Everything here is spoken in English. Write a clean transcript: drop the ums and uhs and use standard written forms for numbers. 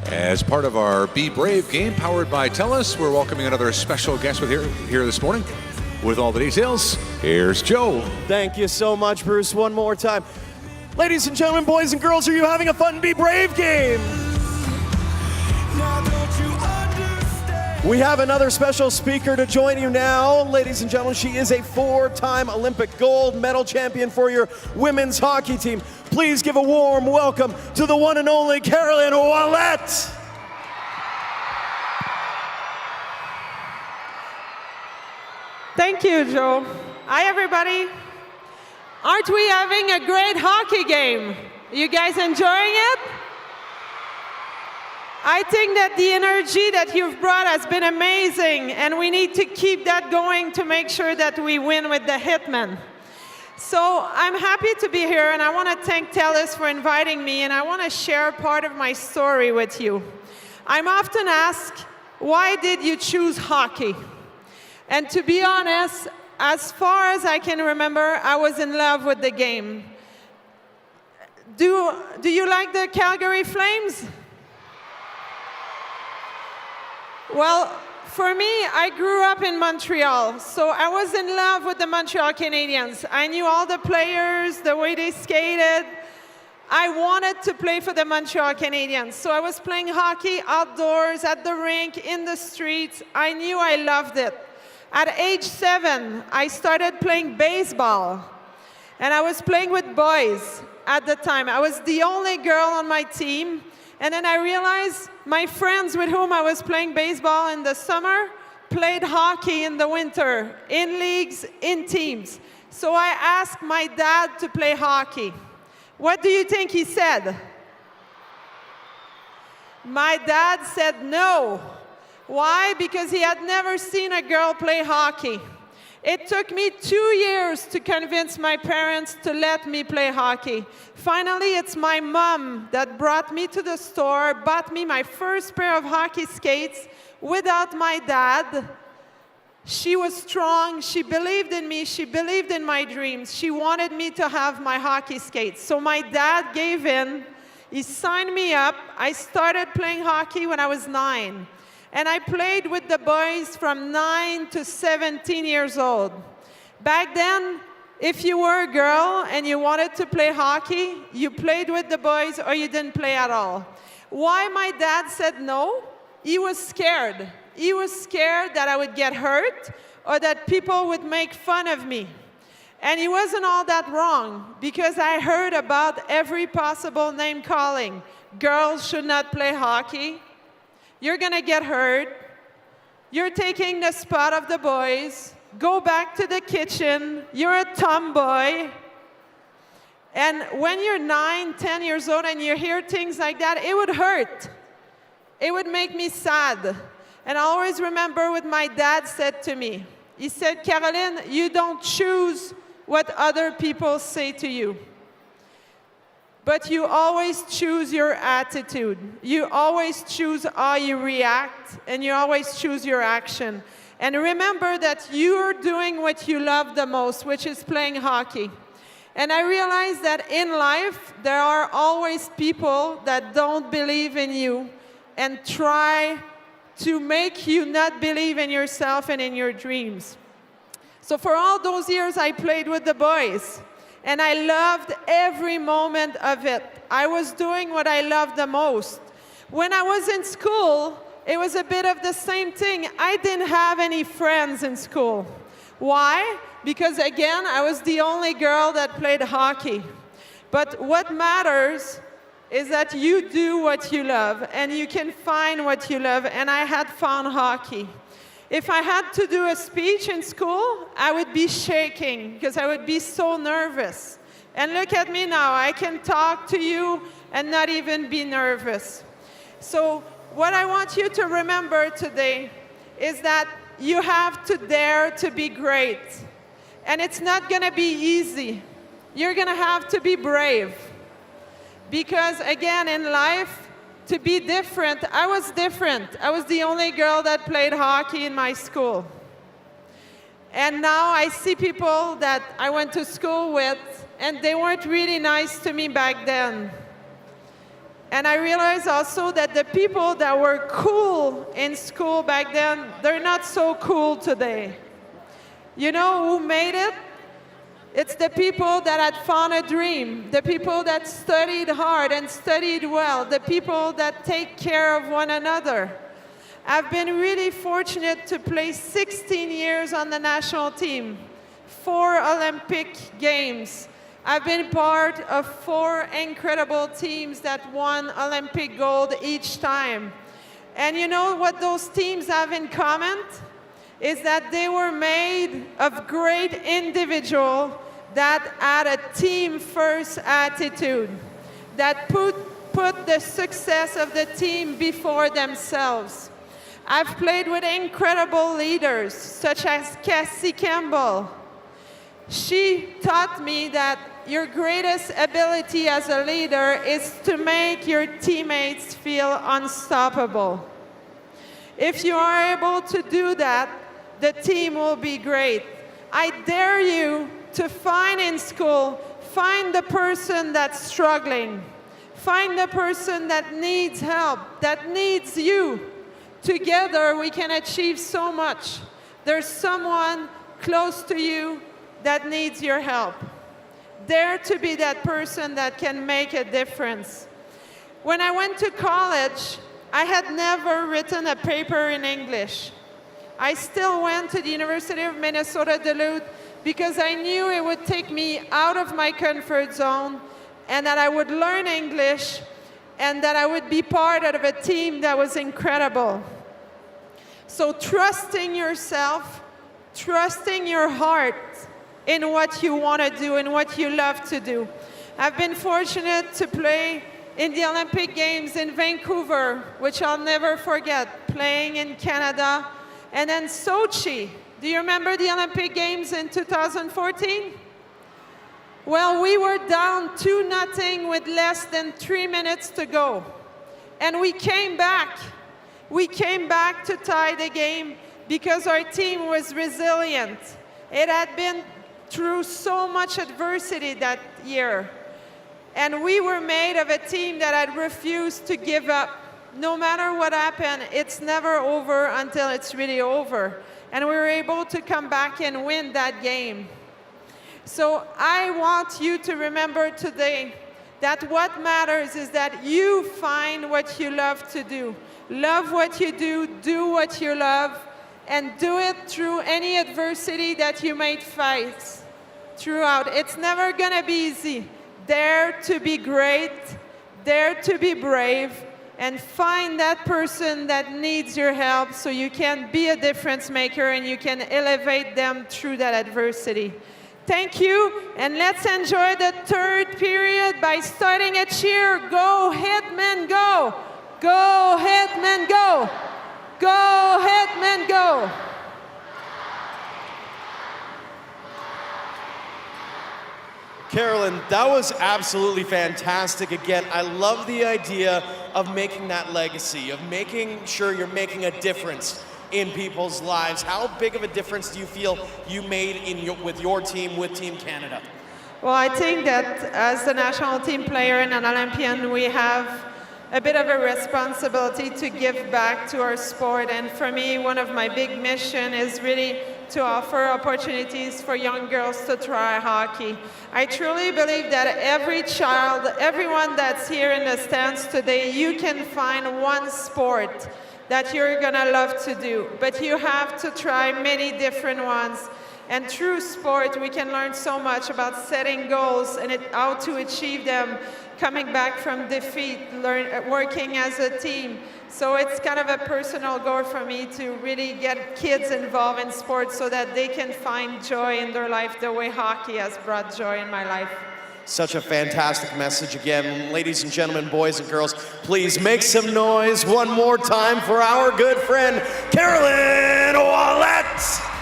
As part of our Be Brave game powered by TELUS, we're welcoming another special guest here this morning. With all the details, here's Joe. Thank you so much, Bruce. One more time. Ladies and gentlemen, boys and girls, are you having a fun Be Brave game? We have another special speaker to join you now. Ladies and gentlemen, she is a 4-time Olympic gold medal champion for your women's hockey team. Please give a warm welcome to the one and only Carolyn Ouellette. Thank you, Joe. Hi, everybody. Aren't we having a great hockey game? You guys enjoying it? I think that the energy that you've brought has been amazing, and we need to keep that going to make sure that we win with the Hitmen. So I'm happy to be here, and I want to thank TELUS for inviting me, and I want to share part of my story with you. I'm often asked, why did you choose hockey? And to be honest, as far as I can remember, I was in love with the game. Do you like the Calgary Flames? Well, for me, I grew up in Montreal, so I was in love with the Montreal Canadiens. I knew all the players, the way they skated. I wanted to play for the Montreal Canadiens, so I was playing hockey outdoors, at the rink, in the streets. I knew I loved it. At age 7, I started playing baseball, and I was playing with boys at the time. I was the only girl on my team, and then I realized my friends with whom I was playing baseball in the summer played hockey in the winter, in leagues, in teams. So I asked my dad to play hockey. What do you think he said? My dad said no. Why? Because he had never seen a girl play hockey. It took me 2 years to convince my parents to let me play hockey. Finally, it's my mom that brought me to the store, bought me my first pair of hockey skates without my dad. She was strong, she believed in me, she believed in my dreams. She wanted me to have my hockey skates. So my dad gave in, he signed me up. I started playing hockey when I was 9. And I played with the boys from 9 to 17 years old. Back then, if you were a girl and you wanted to play hockey, you played with the boys or you didn't play at all. Why my dad said no? He was scared. He was scared that I would get hurt or that people would make fun of me. And he wasn't all that wrong, because I heard about every possible name calling. Girls should not play hockey. You're gonna get hurt. You're taking the spot of the boys. Go back to the kitchen. You're a tomboy. And when you're 9, 10 years old and you hear things like that, it would hurt. It would make me sad. And I always remember what my dad said to me. He said, Caroline, you don't choose what other people say to you. But you always choose your attitude. You always choose how you react, and you always choose your action. And remember that you're doing what you love the most, which is playing hockey. And I realized that in life, there are always people that don't believe in you and try to make you not believe in yourself and in your dreams. So for all those years, I played with the boys. And I loved every moment of it. I was doing what I loved the most. When I was in school, it was a bit of the same thing. I didn't have any friends in school. Why? Because again, I was the only girl that played hockey. But what matters is that you do what you love, and you can find what you love, and I had found hockey. If I had to do a speech in school, I would be shaking because I would be so nervous. And look at me now, I can talk to you and not even be nervous. So what I want you to remember today is that you have to dare to be great. And it's not gonna be easy. You're gonna have to be brave. Because again, in life, to be different, I was different. I was the only girl that played hockey in my school. And now I see people that I went to school with, and they weren't really nice to me back then. And I realized also that the people that were cool in school back then, they're not so cool today. You know who made it? It's the people that had found a dream, the people that studied hard and studied well, the people that take care of one another. I've been really fortunate to play 16 years on the national team, 4 Olympic Games. I've been part of 4 incredible teams that won Olympic gold each time. And you know what those teams have in common? Is that they were made of great individuals that had a team-first attitude, that put the success of the team before themselves. I've played with incredible leaders, such as Cassie Campbell. She taught me that your greatest ability as a leader is to make your teammates feel unstoppable. If you are able to do that, the team will be great. I dare you to find in school, find the person that's struggling. Find the person that needs help, that needs you. Together, we can achieve so much. There's someone close to you that needs your help. Dare to be that person that can make a difference. When I went to college, I had never written a paper in English. I still went to the University of Minnesota Duluth because I knew it would take me out of my comfort zone and that I would learn English and that I would be part of a team that was incredible. So trusting yourself, trusting your heart in what you want to do and what you love to do. I've been fortunate to play in the Olympic Games in Vancouver, which I'll never forget, playing in Canada, and then Sochi. Do you remember the Olympic Games in 2014? Well, we were down 2-0 with less than 3 minutes to go. And we came back. We came back to tie the game because our team was resilient. It had been through so much adversity that year. And we were made of a team that had refused to give up. No matter what happened, it's never over until it's really over. And we were able to come back and win that game. So I want you to remember today that what matters is that you find what you love to do. Love what you do what you love, and do it through any adversity that you may face throughout. It's never gonna be easy. Dare to be great, dare to be brave, and find that person that needs your help so you can be a difference maker and you can elevate them through that adversity. Thank you, and let's enjoy the third period by starting a cheer. Go, Hitmen, go! Go, Hitmen, go! Go, Hitmen, go! Carolyn, that was absolutely fantastic. Again, I love the idea of making that legacy, of making sure you're making a difference in people's lives. How big of a difference do you feel you made with your team, with Team Canada? Well, I think that as the national team player and an Olympian, we have a bit of a responsibility to give back to our sport. And for me, one of my big missions is really to offer opportunities for young girls to try hockey. I truly believe that every child, everyone that's here in the stands today, you can find one sport that you're gonna love to do, but you have to try many different ones. And through sport, we can learn so much about setting goals and how to achieve them, coming back from defeat, working as a team. So it's kind of a personal goal for me to really get kids involved in sports so that they can find joy in their life the way hockey has brought joy in my life. Such a fantastic message again. Ladies and gentlemen, boys and girls, please make some noise one more time for our good friend, Carolyn Ouellette.